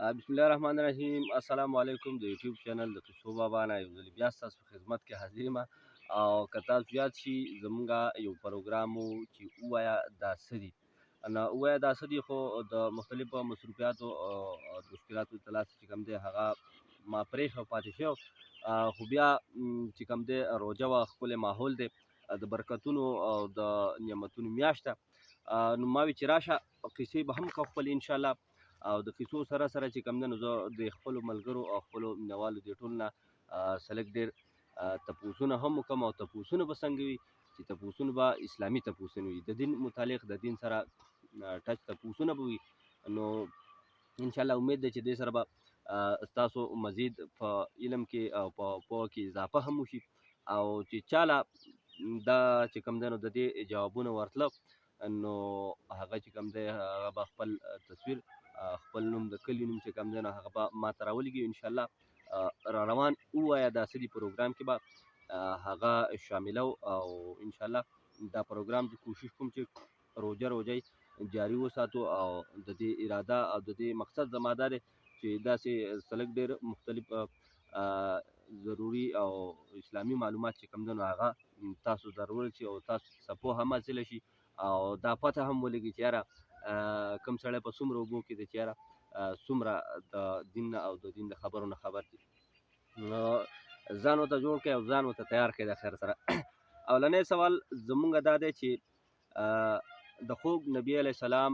بسم الله الرحمن الرحیم. السلام علیکم. د یوټیوب چینل د کیسو بابا نه یو ځل بیا ستاسو په خدمت کې حاضر یم. او که تاسو یاد شي زمونږ یو پروګرام و چې ووایه دا څه دي. نو ووایه دا څه دي خو د مختلفو مصروفیاتو او مشکلاتو د لاسه چې کوم دی هغه ما پرېښه پاتې شو. خو بیا چې کوم دی روژه وه، ښکلی ماحول دی، د برکتونو او د نعمتونو میاشت ده. نو ما وی چې راشه قصې به هم کوو خپلې انشاءالله. او د کیسو سره سره چې کوم دی نو زه د خپلو ملګرو او خپلو مینهوالو دې ټول نه سلک ډېر تپوسونه هم وکړم. او تپوسونه به څنګه وي چې تپوسونه به اسلامي تپوسونه وي، د دین متعلق، د دین سره ټچ تپوسونه به وي. نو انشاءالله امید دی چې دې سره به ستاسو مزید په علم کې او په پوهه کې اضافه هم وشي. او چې چاله دا چې کوم دی نو د دې جوابونه ورتله نو هغه چې کوم دی هغه به خپل تصویر، خپل نوم، د کلي نوم چې کوم دی نو هغه به ما ته راولېږي. انشاءالله را روان ووایه دا څه دي پروګرام کې به هغه شاملو. او انشاءالله دا پروګرام چې کوشش کوم چې روژه جاري وساتو. او د دې اراده او د دې مقصد زما دا دی چې داسې سلک ډېر مختلف ضروري او اسلامي معلومات چې کوم دی نو هغه تاسو ضروري شي او تاسو څه پوهه هم حاصله شي او دا پته هم ولګي چې یاره کوم سړی په څومره اوبو کې دی چې یاره څومره د دین نه او د دین د خبرو نه خبر دی. نو ځان ورته جوړ کړئ او ځان ورته تیار کړئ د خیر سره. اولنی سوال زمونږ دا دی چې د خوږ نبي علیه السلام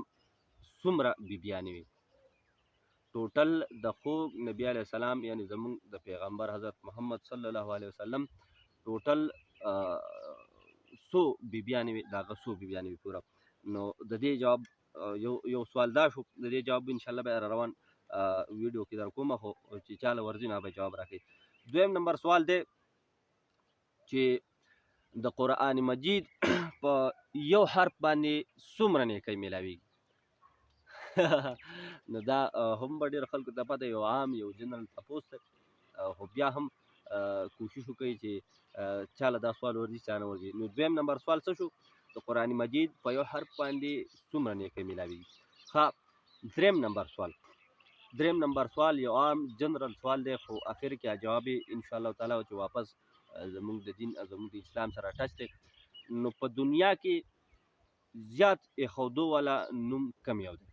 څومره بیبیانې وي؟ ټوټل د خوږ نبي علیه السلام یعنی زمونږ د پیغمبر حضرت محمد صلی الله علیه وسلم ټوټل څو بیبیانې وي؟ د هغه څو بیبیانې وي پوره؟ نو د دې جواب یو سوال دا شو. د دې جواب انشاءالله به را روان ویډیو کې در کومه، خو چې چاله ورځي نه به جواب راکوي. دویم نمبر سوال دی چې د قرآن مجید په یو حرف باندې څومره نیکۍ میلاویږي؟ نو دا هم به ډېرو خلکو ته پته، یو عام یو جنرال تپوس دی. خو بیا هم کوشش وکړئ چې چاله دا سوال ورځي چا نه ورځي. نو دویم نمبر سوال څه شو؟ د قرآن مجید په یو حرف باندې څومره نیکۍ میلاویږي؟ ښه، دریم نمبر سوال یو عام جنرال سوال دی، خو اخر کې جواب یې انشاءالله تعالی چې واپس زموږ د دین او زموږ د اسلام سره ټچ دی. نو په دنیا کې زیات ایښودو والا نوم کم یو دی؟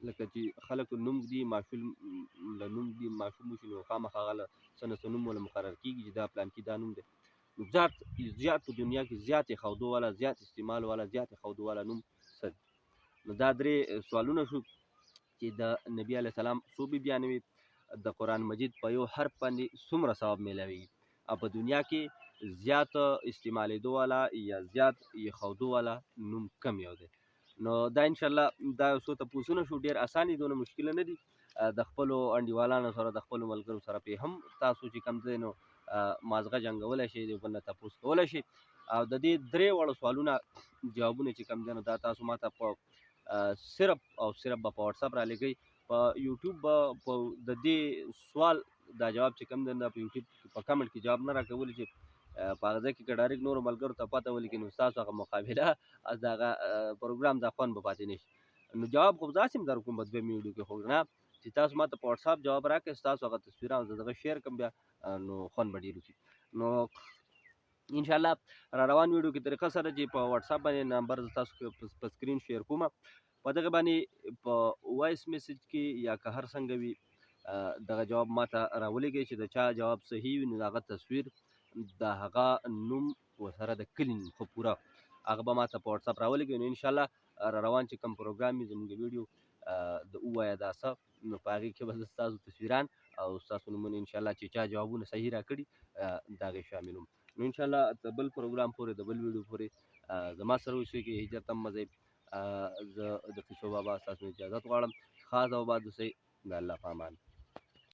لکه چې خلکو نوم ږدي، ماشوم له نوم ږدي، ماشوم وشي نو خامخا هغه له څه نه څه نوم ورله مقرر کېږي چې دا پلانکي دا نوم دی. نو زیات په دنیا کې زیات ایښودو والا، زیات استعمال والا، زیات ایښودو والا نوم څه دی؟ نو دا درې سوالونه شو چې د نبي علیه السلام څو بیبیانې وي، د قرآن مجید په یو حرف باندې څومره ثواب میلاویږي، او په دنیا کې زیات استعمالېدو والا یا زیات ایښودو والا نوم کم یو دی. نو دا انشاءالله دا یو څو تپوسونه شو، ډېر اسان دي، دونه مشکله نه دي. د خپلو انډیوالانو سره، د خپلو ملګرو سره پرې هم تاسو چې کوم دی نو مازغه جنګولی شئ، د بل نه تپوس کولی شئ. او د دې درې واړو سوالونه جوابونه چې کوم دی نو دا تاسو ما ته په صرف او صرف به په واتساپ رالیږئ. په یوټیوب به په د دې سوال دا جواب چې کوم دی نو په یوټیوب په کمنټ کې جواب نه راکولی چې په هغه ځای کې که ډایرکټ نورو ملګرو ته پته ولګي نو ستاسو هغه مقابله د هغه پروګرام دا خوند به پاتې نه شي. نو جواب خو داسې هم در کوم په دویم ویډیو کې، خو نه چې تاسو ما ته په واتساپ جواب راکړئ، ستاسو هغه تصویران زه دغه شیر کړم بیا نو خوند به ډېر وشي. نو انشاءالله را روان ویډیو کې طریقه سره چې په واتساپ باندې نمبر زه تاسو په سکرین شیر کوم، په دغه باندې په وایس میسج کې یا که هر څنګه وي دغه جواب ما ته راولېږئ چې د چا جواب صحیح وي نو د هغه تصویر، د هغه نوم ورسره د کلي نوم خو پوره هغه به ما ته په واتساپ راولېږئ. نو انشاءالله را روان چې کوم پروګرام وي زموږ ویډیو د ووایه دا څه، نو په هغې کې به زه ستاسو تصویران او ستاسو نومونه انشاءالله چې چا جوابونه صحیح راکړي د هغې شاملوم. نو انشاءالله د بل پروګرام پورې، د بل ویډیو پورې زما سره اوسئ کې هجرت هم مه ځئ. زه د کیسو بابا ستاسو اجازت غواړم. خاص او آباد اوسئ. د الله په امان.